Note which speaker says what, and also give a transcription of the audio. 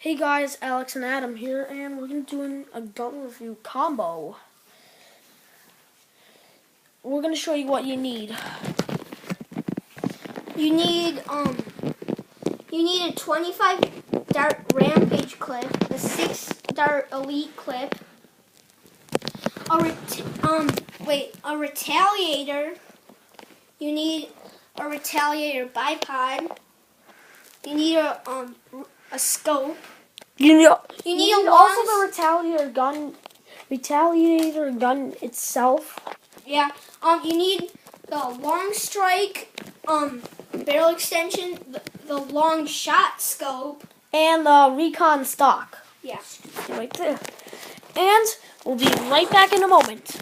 Speaker 1: Hey guys, Alex and Adam here, and we're going to do a gun review combo. We're going to show you what you need.
Speaker 2: You need a 25 dart rampage clip, a 6 dart elite clip, a retaliator. You need a retaliator bipod. You need a scope.
Speaker 1: You need
Speaker 2: also
Speaker 1: the retaliator gun itself.
Speaker 2: Yeah. You need the long strike barrel extension, the long shot scope,
Speaker 1: And the recon stock.
Speaker 2: Yeah.
Speaker 1: Right there. And we'll be right back in a moment.